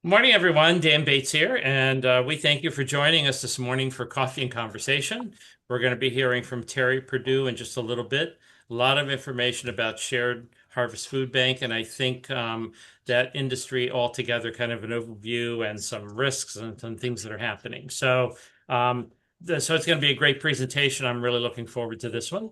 Morning, everyone. Dan Bates here, and we thank you for joining us this morning for Coffee and Conversation. We're going to be hearing from Terry Perdue in just a little bit. A lot of information about shared Harvest Food Bank, and I think that industry altogether, kind of an overview and some risks and some things that are happening. So it's going to be a great presentation. I'm really looking forward to this one.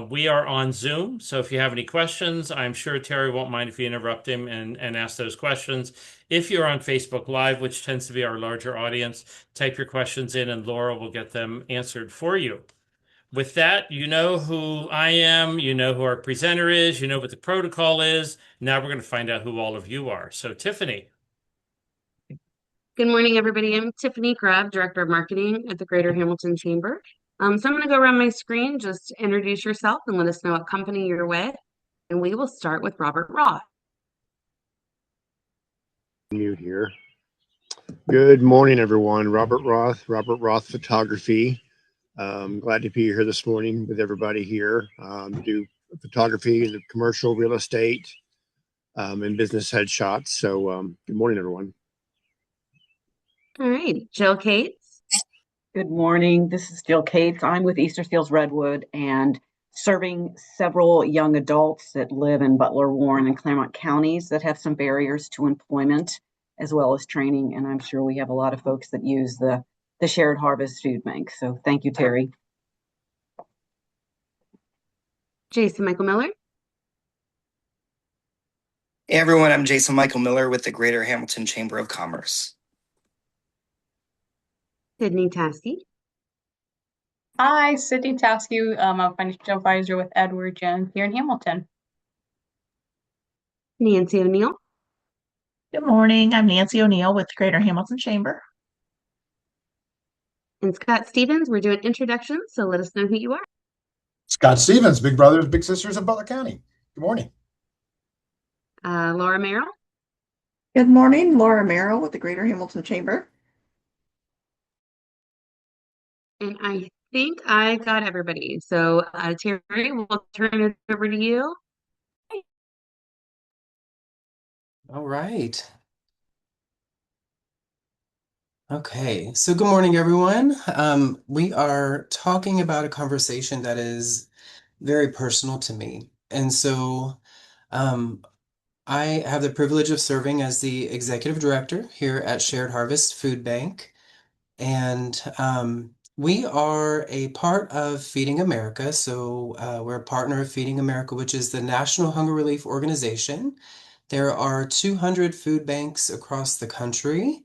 We are on Zoom, so if you have any questions, I'm sure Terry won't mind if you interrupt him and ask those questions. If you're on Facebook Live, which tends to be our larger audience, type your questions in and Laura will get them answered for you. With that, you know who I am, you know who our presenter is, you know what the protocol is. Now we're going to find out who all of you are. So, Tiffany. Good morning, everybody. I'm Tiffany Crabb, Director of Marketing at the Greater Hamilton Chamber. So I'm going to go around my screen, just introduce yourself and let us know what company you're with. And we will start with Robert Roth. Mute here. Good morning, everyone. Robert Roth Photography. Glad to be here this morning with everybody here. Do photography in the commercial real estate and business headshots. So good morning, everyone. All right, Jill Cates. Good morning. This is Jill Cates. I'm with Easter Seals Redwood and serving several young adults that live in Butler, Warren, and Claremont counties that have some barriers to employment as well as training. And I'm sure we have a lot of folks that use the Shared Harvest Food Bank. So thank you, Terry. Jason Michael Miller. Hey everyone, I'm Jason Michael Miller with the Greater Hamilton Chamber of Commerce. Sydney Tasky. Hi, Sydney Taskew. I'm a financial advisor with Edward Jones here in Hamilton. Nancy O'Neill. Good morning. I'm Nancy O'Neill with Greater Hamilton Chamber. And Scott Stevens. We're doing introductions, so let us know who you are. Scott Stevens, Big Brothers, Big Sisters of Butler County. Good morning. Laura Merrill. Good morning, Laura Merrill with the Greater Hamilton Chamber. And I think I got everybody. So Terry, we'll turn it over to you. All right. Okay, so good morning, everyone. We are talking about a conversation that is very personal to me. And so I have the privilege of serving as the executive director here at Shared Harvest Food Bank. And we are a part of Feeding America. So we're a partner of Feeding America, which is the National Hunger Relief Organization. There are 200 food banks across the country,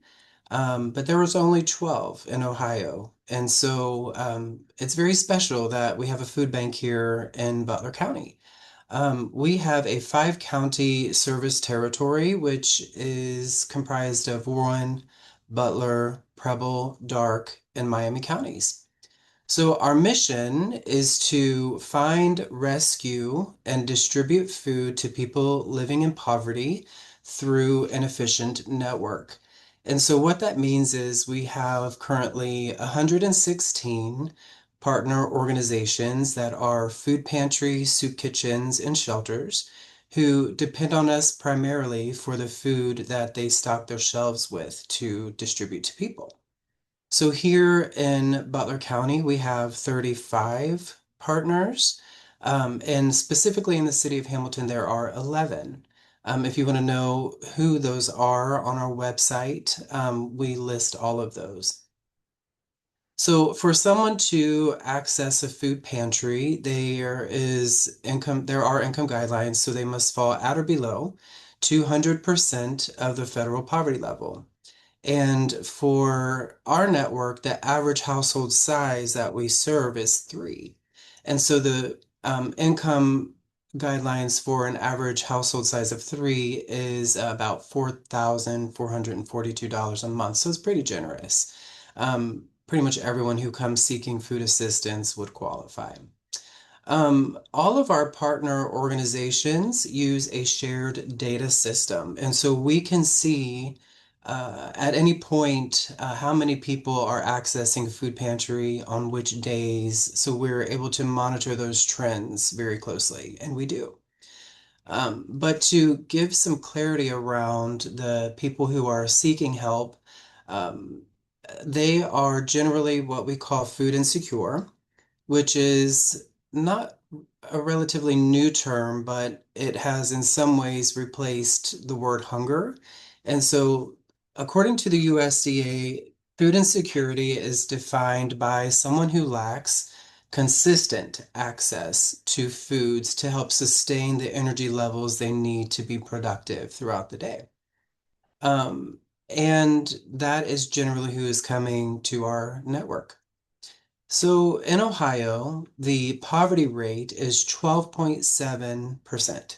but there was only 12 in Ohio. And so it's very special that we have a food bank here in Butler County. We have a 5-county service territory, which is comprised of Warren, Butler, Preble, Darke, and Miami counties. So our mission is to find, rescue, and distribute food to people living in poverty through an efficient network. And so what that means is we have currently 116 partner organizations that are food pantries, soup kitchens, and shelters who depend on us primarily for the food that they stock their shelves with to distribute to people. So here in Butler County, we have 35 partners, and specifically in the city of Hamilton, there are 11. If you want to know who those are on our website, we list all of those. So for someone to access a food pantry, there are income guidelines, so they must fall at or below 200% of the federal poverty level. And for our network, the average household size that we serve is 3. And so the income guidelines for an average household size of 3 is about $4,442 a month. So it's pretty generous. Pretty much everyone who comes seeking food assistance would qualify. All of our partner organizations use a shared data system. And so we can see at any point how many people are accessing food pantry on which days. So we're able to monitor those trends very closely, and we do. But to give some clarity around the people who are seeking help, um, they are generally what we call food insecure, which is not a relatively new term, but it has in some ways replaced the word hunger. And so, according to the USDA, food insecurity is defined by someone who lacks consistent access to foods to help sustain the energy levels they need to be productive throughout the day. Um, and that is generally who is coming to our network. So in Ohio, the poverty rate is 12.7%.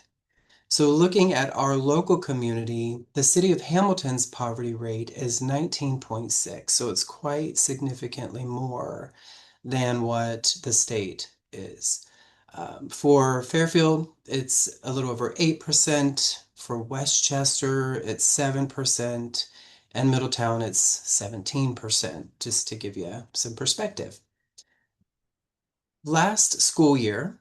So looking at our local community, the city of Hamilton's poverty rate is 19.6. So it's quite significantly more than what the state is. For Fairfield, it's a little over 8%. For Westchester, it's 7%. And Middletown, it's 17%, just to give you some perspective. Last school year,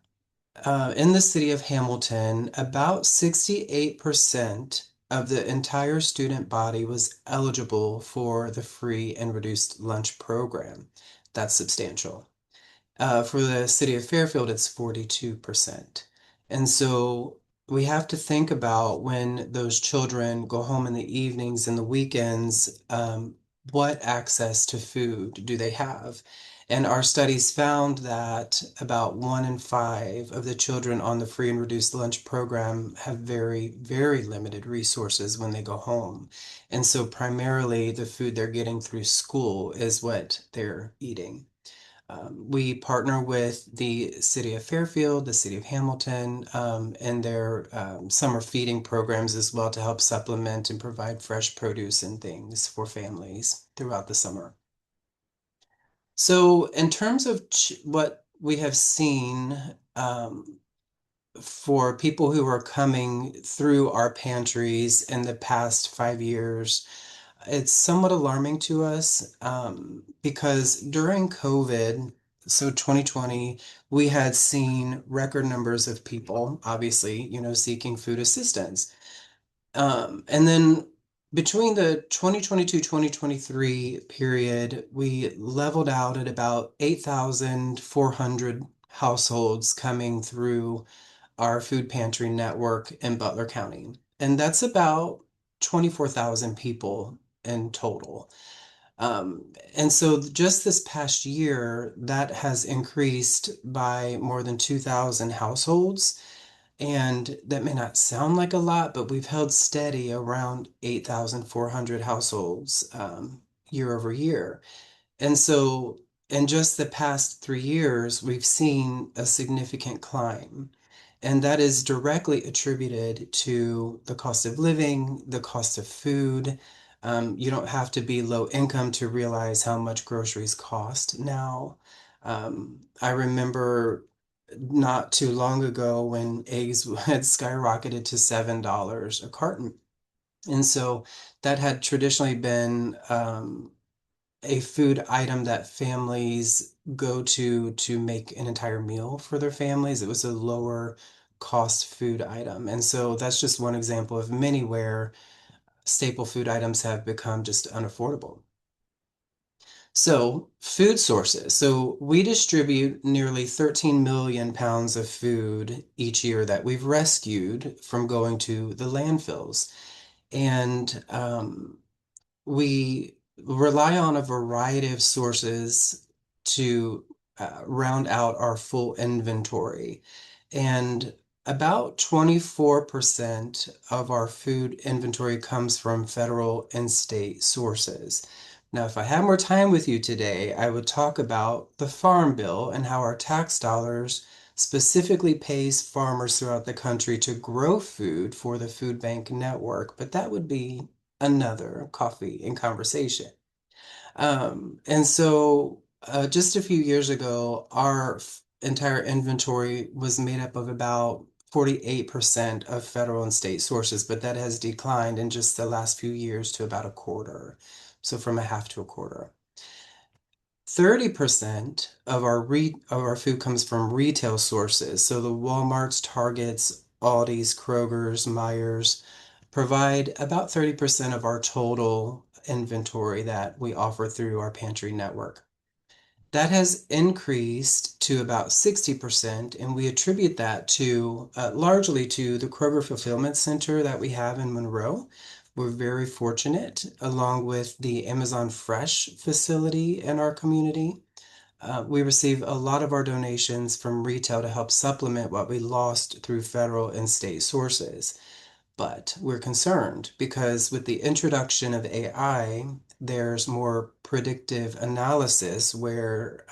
in the city of Hamilton, about 68% of the entire student body was eligible for the free and reduced lunch program. That's substantial. For the city of Fairfield, it's 42%. And so we have to think about when those children go home in the evenings and the weekends, what access to food do they have? And our studies found that about 1 in 5 of the children on the free and reduced lunch program have very, very limited resources when they go home. And so primarily the food they're getting through school is what they're eating. We partner with the city of Fairfield, the city of Hamilton, and their summer feeding programs as well to help supplement and provide fresh produce and things for families throughout the summer. So in terms of what we have seen for people who are coming through our pantries in the past 5 years, it's somewhat alarming to us because during COVID, so 2020, we had seen record numbers of people, obviously, seeking food assistance. And then between the 2022-2023 period, we leveled out at about 8,400 households coming through our food pantry network in Butler County. And that's about 24,000 people in total. And so just this past year, that has increased by more than 2,000 households. And that may not sound like a lot, but we've held steady around 8,400 households year over year. And so in just the past 3 years, we've seen a significant climb. And that is directly attributed to the cost of living, the cost of food. You don't have to be low income to realize how much groceries cost now. I remember not too long ago when eggs had skyrocketed to $7 a carton. And so that had traditionally been a food item that families go to make an entire meal for their families. It was a lower cost food item. And so that's just one example of many where staple food items have become just unaffordable. So, food sources. So, we distribute nearly 13 million pounds of food each year that we've rescued from going to the landfills. And we rely on a variety of sources to round out our full inventory. And about 24% of our food inventory comes from federal and state sources. Now, if I had more time with you today, I would talk about the Farm Bill and how our tax dollars specifically pays farmers throughout the country to grow food for the food bank network, but that would be another coffee and conversation. And so just a few years ago, our entire inventory was made up of about 48% of federal and state sources, but that has declined in just the last few years to about a quarter. So from a half to a quarter. 30% of our food comes from retail sources. So the Walmarts, Targets, Aldi's, Kroger's, Meijer's provide about 30% of our total inventory that we offer through our pantry network. That has increased to about 60%, and we attribute that to largely to the Kroger Fulfillment Center that we have in Monroe. We're very fortunate, along with the Amazon Fresh facility in our community. We receive a lot of our donations from retail to help supplement what we lost through federal and state sources. But we're concerned because with the introduction of AI, there's more predictive analysis where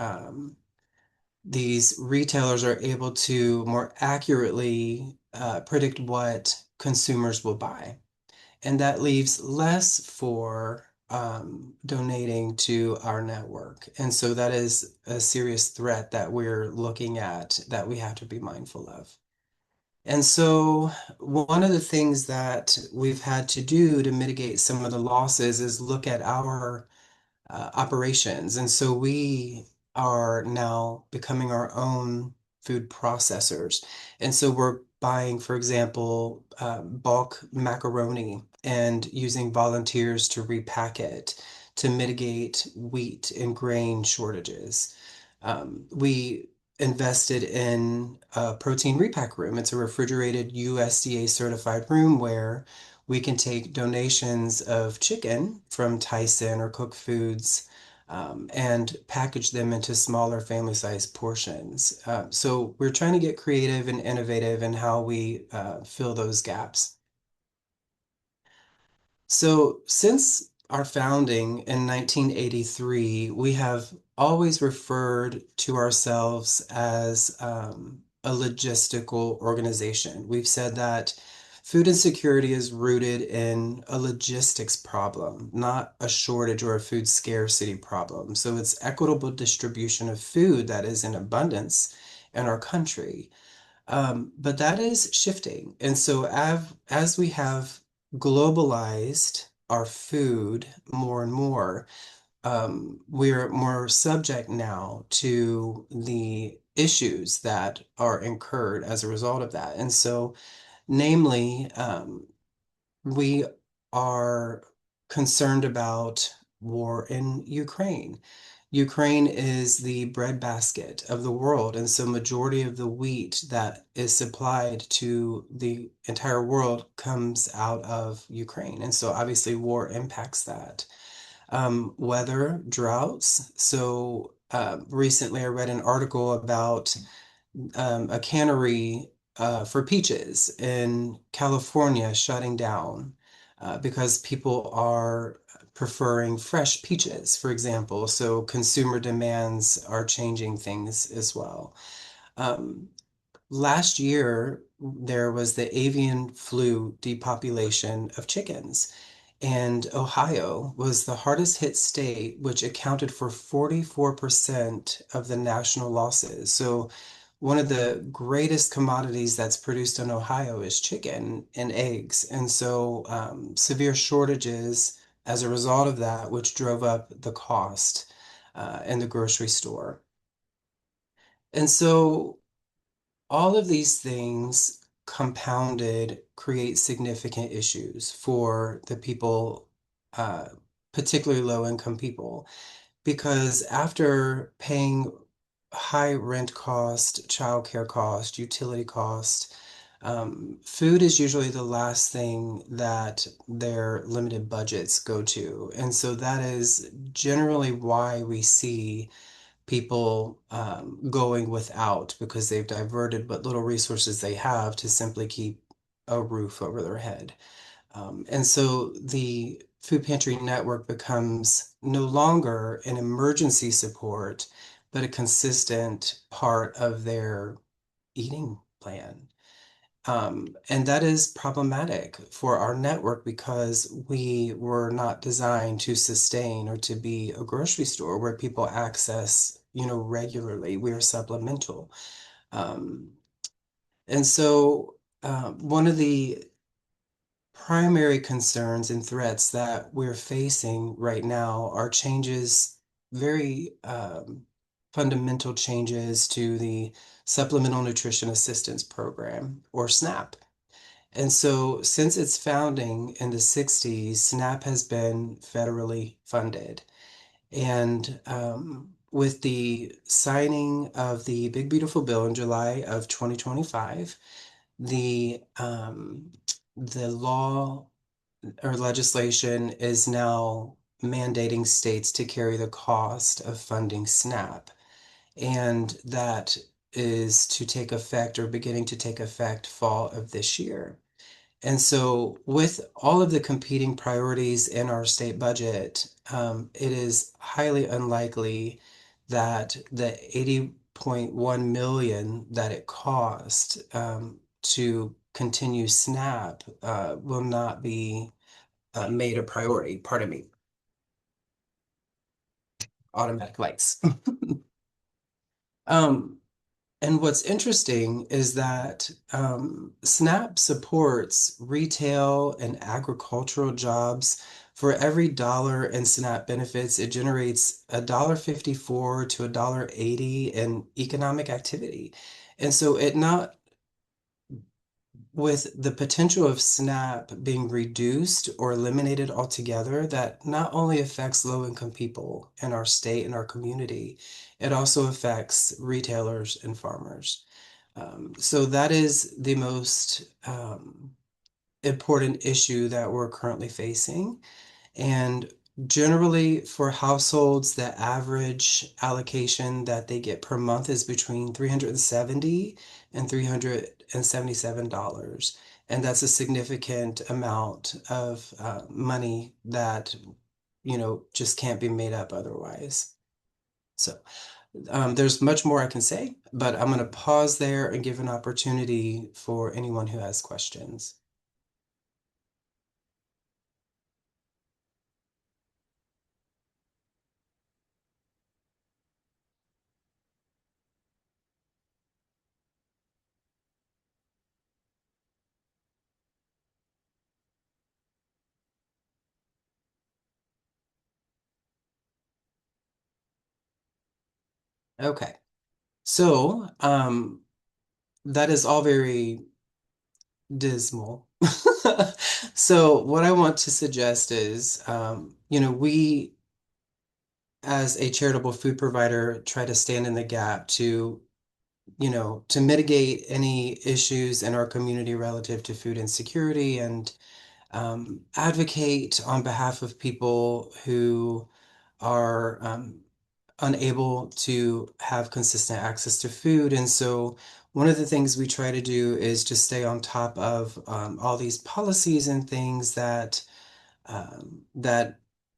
these retailers are able to more accurately predict what consumers will buy. And that leaves less for donating to our network. And so that is a serious threat that we're looking at that we have to be mindful of. And so one of the things that we've had to do to mitigate some of the losses is look at our operations. And so we are now becoming our own food processors. And so we're buying, for example, bulk macaroni and using volunteers to repack it to mitigate wheat and grain shortages. We invested in a protein repack room. It's a refrigerated USDA certified room where we can take donations of chicken from Tyson or Cook Foods and package them into smaller family-sized portions. So we're trying to get creative and innovative in how we fill those gaps. So since our founding in 1983, we have always referred to ourselves as a logistical organization. We've said that food insecurity is rooted in a logistics problem, not a shortage or a food scarcity problem. So it's equitable distribution of food that is in abundance in our country. But that is shifting. And so as we have globalized our food more and more, we're more subject now to the issues that are incurred as a result of that. And so, namely, we are concerned about war in Ukraine. Ukraine is the breadbasket of the world, and so majority of the wheat that is supplied to the entire world comes out of Ukraine. And so obviously war impacts that. Weather, droughts. So recently I read an article about a cannery for peaches in California shutting down because people are preferring fresh peaches, for example. So consumer demands are changing things as well. Last year, there was the avian flu depopulation of chickens. And Ohio was the hardest hit state, which accounted for 44% of the national losses. So one of the greatest commodities that's produced in Ohio is chicken and eggs. And so severe shortages as a result of that, which drove up the cost in the grocery store. And so all of these things compounded create significant issues for the people, uh, particularly low income people, because after paying high rent cost, childcare cost, utility cost, food is usually the last thing that their limited budgets go to. And so that is generally why we see people going without because they've diverted what little resources they have to simply keep a roof over their head. And so the food pantry network becomes no longer an emergency support, but a consistent part of their eating plan. And that is problematic for our network because we were not designed to sustain or to be a grocery store where people access, regularly. We are supplemental. Um, and so one of the primary concerns and threats that we're facing right now are changes very fundamental changes to the Supplemental Nutrition Assistance Program, or SNAP. And so since its founding in the 60s, SNAP has been federally funded. And with the signing of the Big Beautiful Bill in July of 2025, the law or legislation is now mandating states to carry the cost of funding SNAP. And that is to take effect, or beginning to take effect, fall of this year. And so, with all of the competing priorities in our state budget, it is highly unlikely that the 80.1 million that it cost to continue SNAP will not be made a priority. Pardon me. Automatic lights. And what's interesting is that SNAP supports retail and agricultural jobs. For every dollar in SNAP benefits, it generates $1.54 to $1.80 in economic activity. And so it not with the potential of SNAP being reduced or eliminated altogether, that not only affects low-income people in our state and our community, it also affects retailers and farmers. So that is the most important issue that we're currently facing. And generally, for households, the average allocation that they get per month is between $370 and $377. And that's a significant amount of money that, just can't be made up otherwise. So there's much more I can say, but I'm going to pause there and give an opportunity for anyone who has questions. Okay. So, that is all very dismal. So what I want to suggest is, we as a charitable food provider try to stand in the gap to, to mitigate any issues in our community relative to food insecurity, and advocate on behalf of people who are unable to have consistent access to food. And so one of the things we try to do is just stay on top of all these policies and things that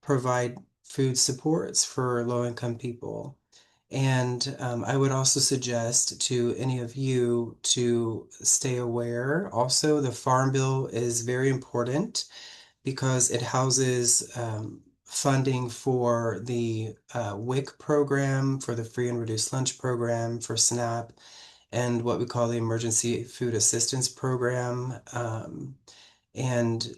provide food supports for low-income people. And I would also suggest to any of you to stay aware. Also, the Farm Bill is very important because it houses funding for the WIC program, for the Free and Reduced Lunch program, for SNAP, and what we call the Emergency Food Assistance Program. And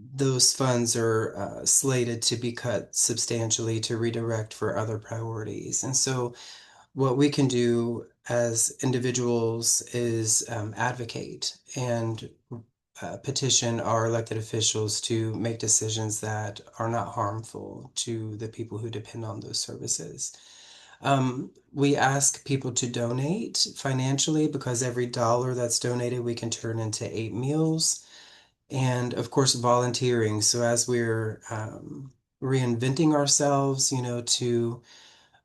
those funds are slated to be cut substantially to redirect for other priorities. And so what we can do as individuals is advocate and petition our elected officials to make decisions that are not harmful to the people who depend on those services. We ask people to donate financially, because every dollar that's donated we can turn into 8 meals. And of course, volunteering. So as we're reinventing ourselves, to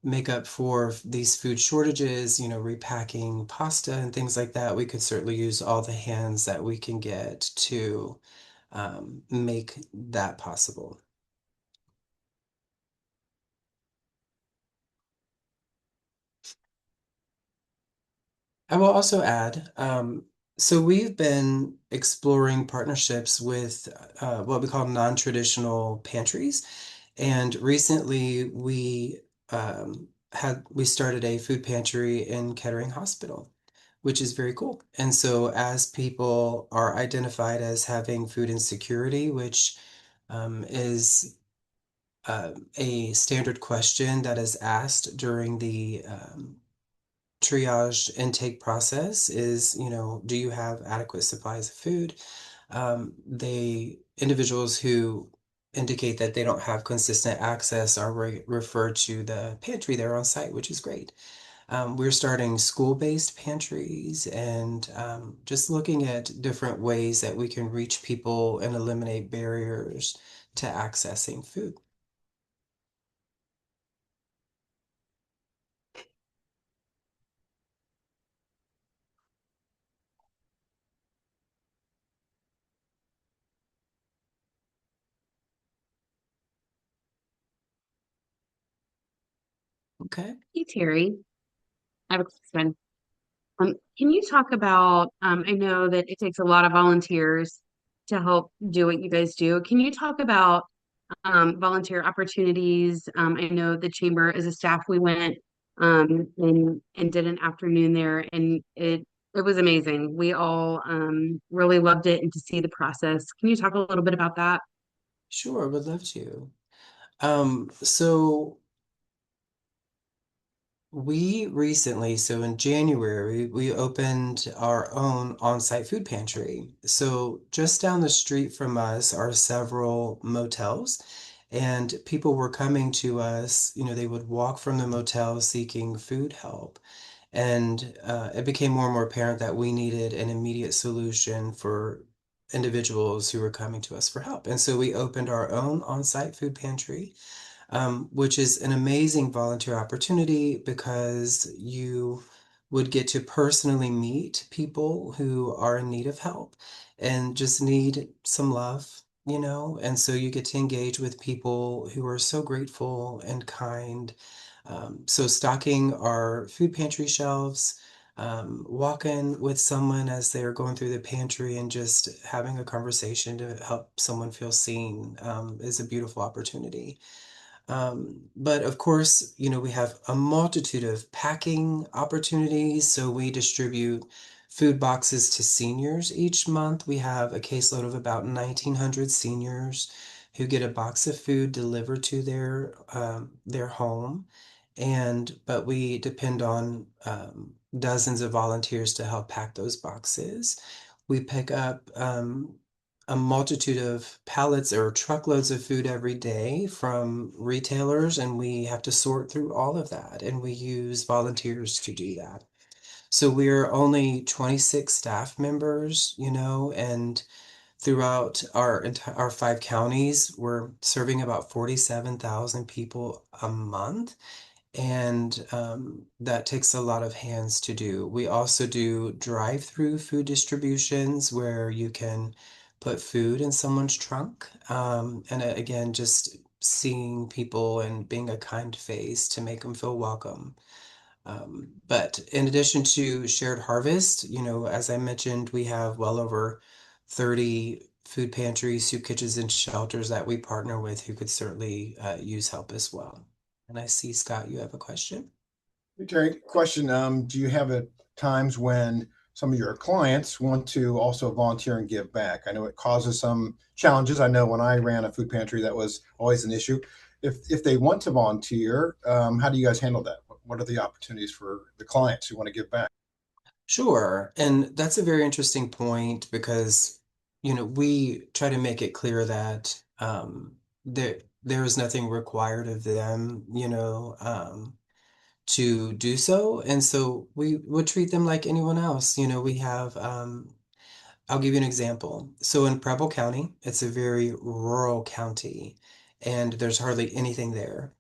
make up for these food shortages, repacking pasta and things like that, we could certainly use all the hands that we can get to make that possible. I will also add, so we've been exploring partnerships with what we call non-traditional pantries. And recently we started a food pantry in Kettering Hospital, which is very cool. And so as people are identified as having food insecurity, which is a standard question that is asked during the triage intake process is, do you have adequate supplies of food? Individuals who indicate that they don't have consistent access are referred to the pantry there on site, which is great. We're starting school-based pantries and just looking at different ways that we can reach people and eliminate barriers to accessing food. Okay. Hey, Terry, I have a question. Can you talk about, I know that it takes a lot of volunteers to help do what you guys do. Can you talk about volunteer opportunities? I know the chamber as a staff, we went and did an afternoon there, and it was amazing. We all really loved it, and to see the process. Can you talk a little bit about that? Sure, would love to. So we recently, so in January, we opened our own on-site food pantry. So just down the street from us are several motels, and people were coming to us, they would walk from the motel seeking food help. And it became more and more apparent that we needed an immediate solution for individuals who were coming to us for help. And so we opened our own on-site food pantry, which is an amazing volunteer opportunity because you would get to personally meet people who are in need of help and just need some love, and so you get to engage with people who are so grateful and kind. So stocking our food pantry shelves, walking with someone as they're going through the pantry and just having a conversation to help someone feel seen, is a beautiful opportunity. But of course, we have a multitude of packing opportunities. So we distribute food boxes to seniors each month. We have a caseload of about 1,900 seniors who get a box of food delivered to their home. But we depend on dozens of volunteers to help pack those boxes. We pick up a multitude of pallets or truckloads of food every day from retailers, and we have to sort through all of that, and we use volunteers to do that. So we're only 26 staff members, and throughout our 5 counties, we're serving about 47,000 people a month. And that takes a lot of hands to do. We also do drive-through food distributions where you can put food in someone's trunk. And again, just seeing people and being a kind face to make them feel welcome. But in addition to Shared Harvest, as I mentioned, we have well over 30 food pantries, soup kitchens, and shelters that we partner with who could certainly use help as well. And I see, Scott, you have a question. Hey, Terry, question. Do you have times when some of your clients want to also volunteer and give back? I know it causes some challenges. I know when I ran a food pantry, that was always an issue. If they want to volunteer, how do you guys handle that? What are the opportunities for the clients who want to give back? Sure. And that's a very interesting point because, we try to make it clear that there is nothing required of them, to do so. And so we would treat them like anyone else. We have, I'll give you an example. So in Preble County, it's a very rural county and there's hardly anything there.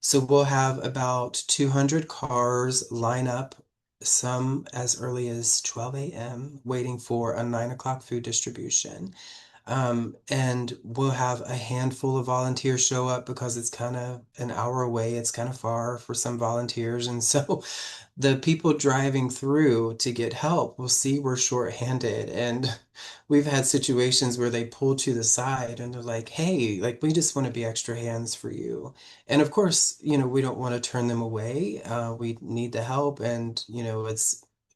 So we'll have about 200 cars line up, some as early as 12 a.m., waiting for a 9 o'clock food distribution. And we'll have a handful of volunteers show up because it's kind of an hour away. It's kind of far for some volunteers. And so the people driving through to get help will see we're shorthanded. And we've had situations where they pull to the side and they're like, hey, like, we just want to be extra hands for you. And of course, we don't want to turn them away. We need the help. And,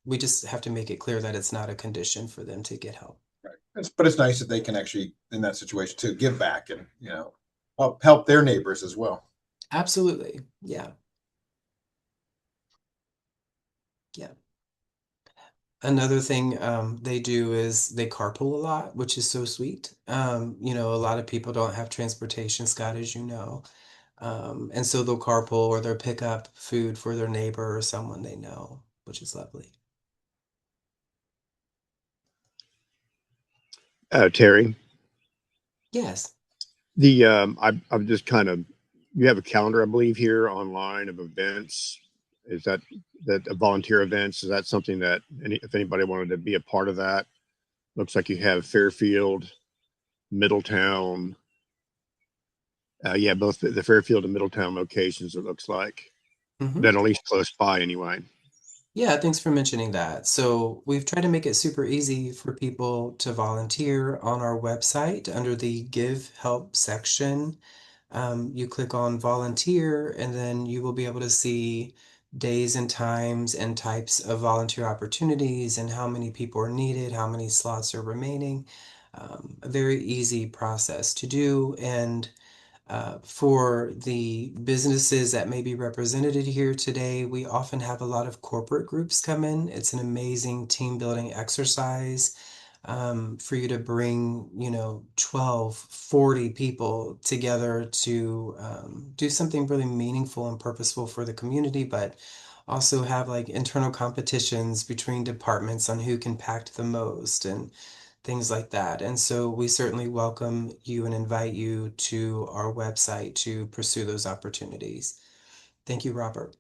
we just have to make it clear that it's not a condition for them to get help. Right. But it's nice that they can actually, in that situation, to give back and help their neighbors as well. Absolutely. Yeah. Yeah. Another thing they do is they carpool a lot, which is so sweet. A lot of people don't have transportation, Scott, as you know. And so they'll carpool or they'll pick up food for their neighbor or someone they know, which is lovely. Terry, Yes. I'm just kind of, you have a calendar, I believe, here online of events. Is that volunteer events? Is that something that if anybody wanted to be a part of that? Looks like you have Fairfield, Middletown. Yeah, both the Fairfield and Middletown locations. It looks like Hmm. that, at least close by, anyway. Yeah, thanks for mentioning that. So we've tried to make it super easy for people to volunteer on our website under the Give Help section. You click on volunteer, and then you will be able to see days and times and types of volunteer opportunities and how many people are needed, how many slots are remaining. A very easy process to do. And for the businesses that may be represented here today, we often have a lot of corporate groups come in. It's an amazing team building exercise for you to bring, 12, 40 people together to do something really meaningful and purposeful for the community, but also have like internal competitions between departments on who can pack the most and things like that. And so we certainly welcome you and invite you to our website to pursue those opportunities. Thank you, Robert.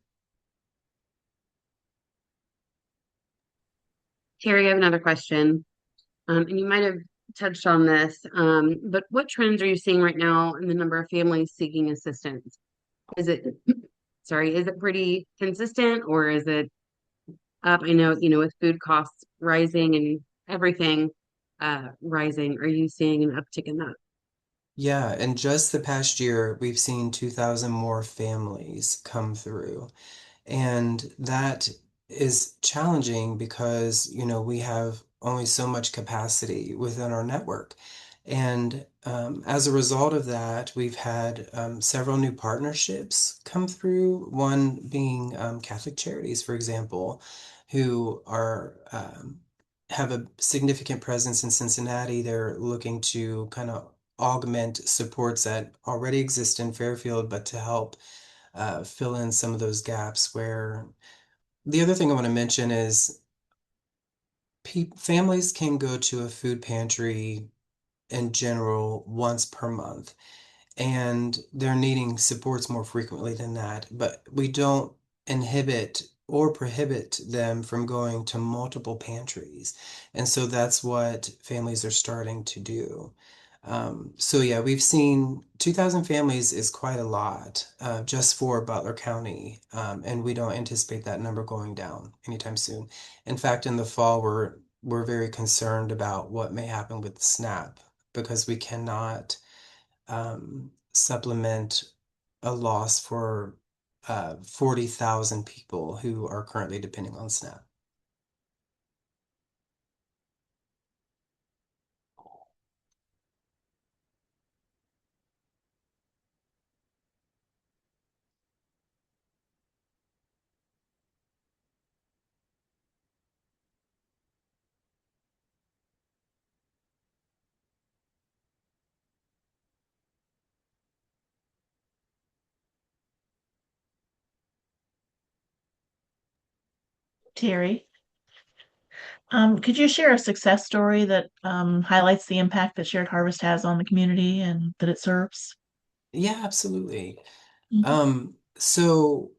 Terry, I have another question. And you might have touched on this, but what trends are you seeing right now in the number of families seeking assistance? Is it, sorry, is it pretty consistent or is it up? I know, with food costs rising and everything rising, are you seeing an uptick in that? Yeah, and just the past year, we've seen 2,000 more families come through. And that is challenging because, we have only so much capacity within our network. And as a result of that, we've had several new partnerships come through, one being Catholic Charities, for example, who have a significant presence in Cincinnati. They're looking to kind of augment supports that already exist in Fairfield, but to help fill in some of those gaps where the other thing I want to mention is families can go to a food pantry in general once per month, and they're needing supports more frequently than that. But we don't inhibit or prohibit them from going to multiple pantries. And so that's what families are starting to do. So yeah, we've seen 2,000 families is quite a lot just for Butler County, and we don't anticipate that number going down anytime soon. In fact, in the fall, we're very concerned about what may happen with SNAP because we cannot supplement a loss for 40,000 people who are currently depending on SNAP. Terry, could you share a success story that highlights the impact that Shared Harvest has on the community and that it serves? Yeah, absolutely. Mhm. So,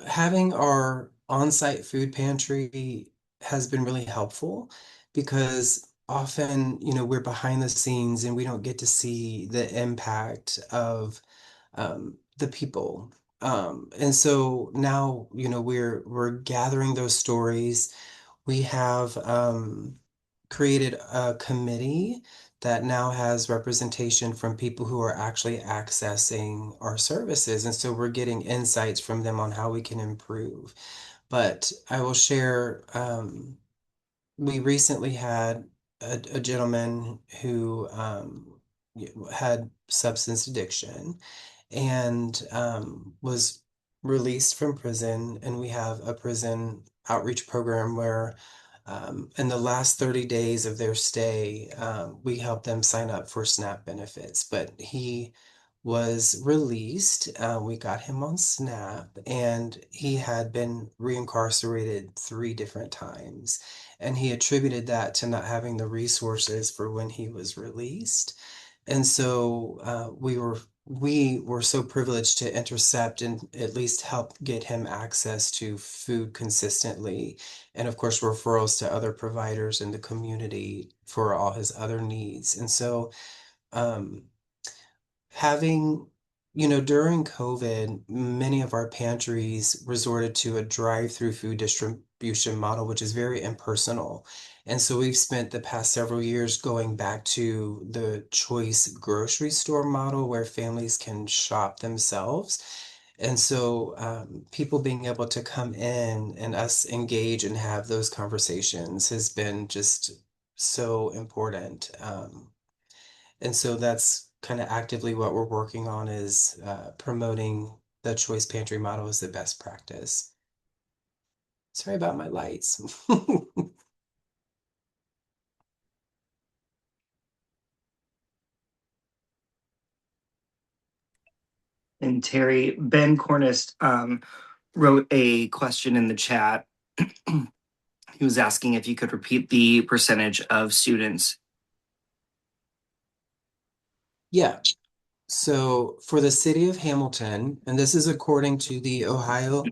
having our on-site food pantry has been really helpful because often, we're behind the scenes and we don't get to see the impact of the people. And so now, we're gathering those stories. We have created a committee that now has representation from people who are actually accessing our services. And so we're getting insights from them on how we can improve. But I will share, we recently had a gentleman who had substance addiction and was released from prison. And we have a prison outreach program where in the last 30 days of their stay, we helped them sign up for SNAP benefits. But he was released. We got him on SNAP, and he had been reincarcerated 3 different times. And he attributed that to not having the resources for when he was released. And so we were so privileged to intercept and at least help get him access to food consistently, and of course referrals to other providers in the community for all his other needs. And so um, having, during COVID, many of our pantries resorted to a drive-through food distribution model, which is very impersonal. And so we've spent the past several years going back to the choice grocery store model where families can shop themselves. And so people being able to come in and us engage and have those conversations has been just so important. And so that's kind of actively what we're working on is promoting the choice pantry model as the best practice. Sorry about my lights. And Terry, Ben Cornish wrote a question in the chat. He was asking if you could repeat the percentage of students. Yeah. So for the city of Hamilton, and this is according to the Ohio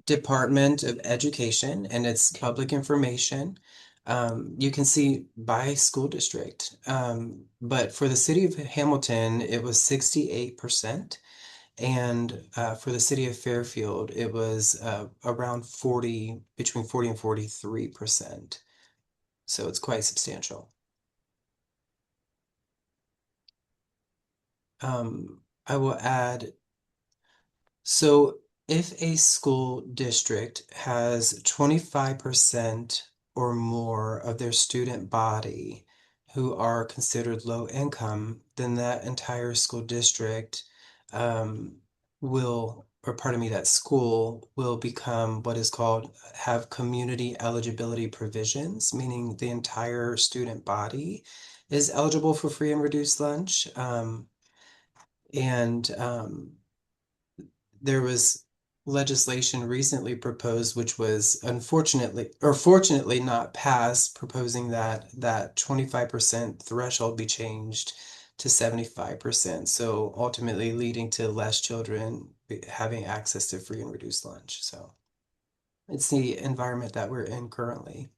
Department of Education, and it's public information. You can see by school district. But for the city of Hamilton, it was 68%. And for the city of Fairfield, it was around 40, between 40 and 43%. So it's quite substantial. I will add, so if a school district has 25% or more of their student body who are considered low income, then that entire school district will, or pardon me, that school will become what is called have community eligibility provisions, meaning the entire student body is eligible for free and reduced lunch. And there was legislation recently proposed, which was unfortunately or fortunately not passed, proposing that that 25% threshold be changed to 75%. So ultimately leading to less children having access to free and reduced lunch. So it's the environment that we're in currently.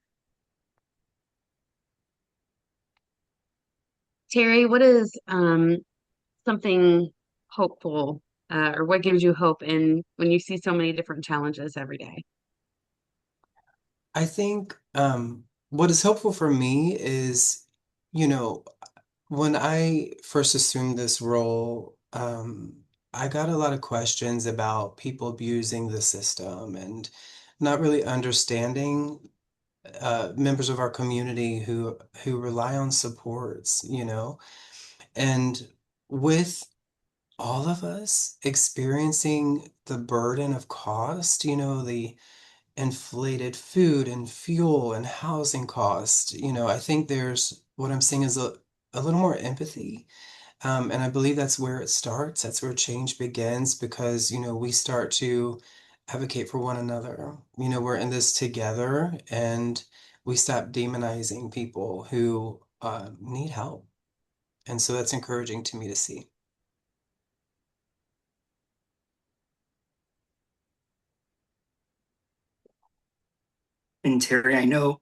Terry, what is something hopeful or what gives you hope in when you see so many different challenges every day? I think what is helpful for me is, you know, when I first assumed this role, I got a lot of questions about people abusing the system and not really understanding members of our community who rely on supports, and with all of us experiencing the burden of cost, the inflated food and fuel and housing costs, I think there's what I'm seeing is a little more empathy. And I believe that's where it starts. That's where change begins because, we start to advocate for one another. We're in this together and we stop demonizing people who need help. And so that's encouraging to me to see. And Terry, I know,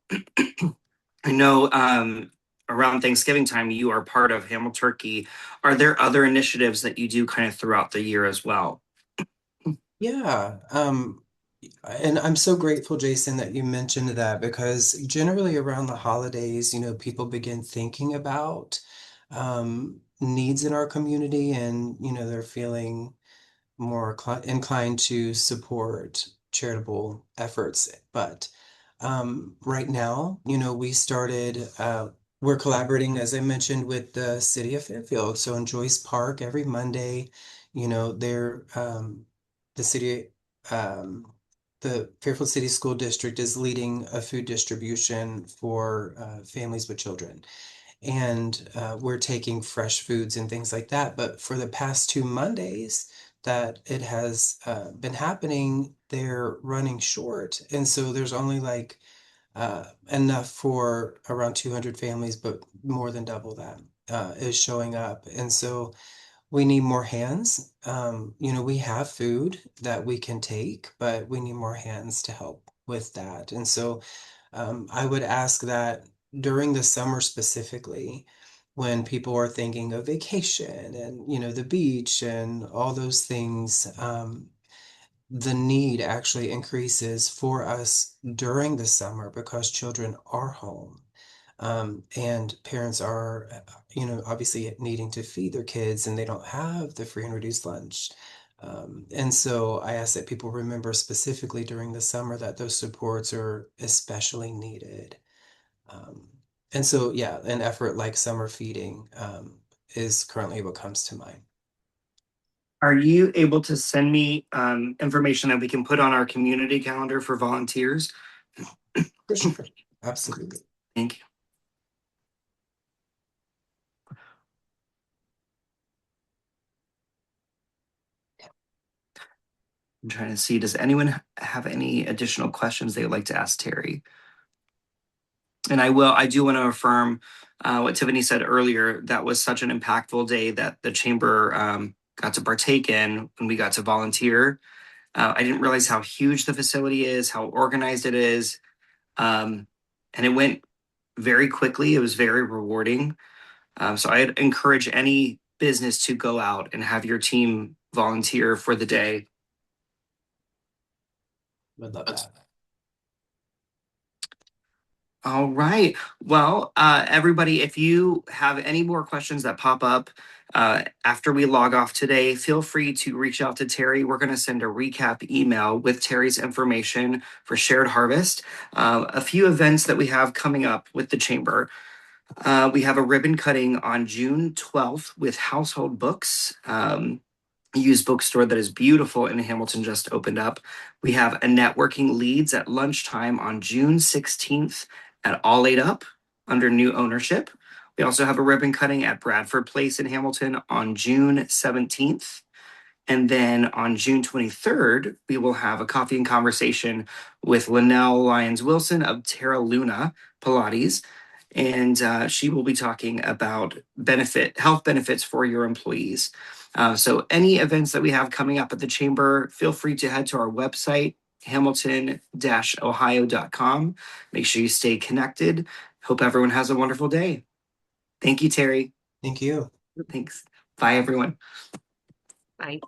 I know around Thanksgiving time, you are part of Hamilton Turkey. Are there other initiatives that you do kind of throughout the year as well? Yeah. And I'm so grateful, Jason, that you mentioned that because generally around the holidays, people begin thinking about needs in our community and, they're feeling more inclined to support charitable efforts. But right now, we started we're collaborating, as I mentioned, with the city of Fairfield. So in Joyce Park every Monday, they're the city, the Fairfield City School District is leading a food distribution for families with children. And we're taking fresh foods and things like that. But for the past 2 Mondays that it has been happening, they're running short. And so there's only like enough for around 200 families, but more than double that is showing up. And so we need more hands. We have food that we can take, but we need more hands to help with that. And so I would ask that during the summer specifically, when people are thinking of vacation and, the beach and all those things, the need actually increases for us during the summer because children are home. And parents are, obviously needing to feed their kids and they don't have the free and reduced lunch. And so I ask that people remember specifically during the summer that those supports are especially needed. Um, and so, yeah, an effort like summer feeding is currently what comes to mind. Are you able to send me information that we can put on our community calendar for volunteers? For sure. Absolutely. Thank you. I'm trying to see, does anyone have any additional questions they would like to ask Terry? And I do want to affirm what Tiffany said earlier. That was such an impactful day that the chamber got to partake in when we got to volunteer. I didn't realize how huge the facility is, how organized it is. And it went very quickly. It was very rewarding. So I'd encourage any business to go out and have your team volunteer for the day. Would love that. All right. Well, everybody, if you have any more questions that pop up after we log off today, feel free to reach out to Terry. We're going to send a recap email with Terry's information for Shared Harvest. A few events that we have coming up with the chamber. We have a ribbon cutting on June 12th with Household Books. Used bookstore that is beautiful in Hamilton just opened up. We have a networking leads at lunchtime on June 16th at All Ate Up under new ownership. We also have a ribbon cutting at Bradford Place in Hamilton on June 17th. And then on June 23rd, we will have a coffee and conversation with Linnell Lyons Wilson of Terra Luna Pilates. And she will be talking about health benefits for your employees. So any events that we have coming up at the chamber, feel free to head to our website, hamilton-ohio.com. Make sure you stay connected. Hope everyone has a wonderful day. Thank you, Terry. Thank you. Thanks. Bye, everyone. Bye.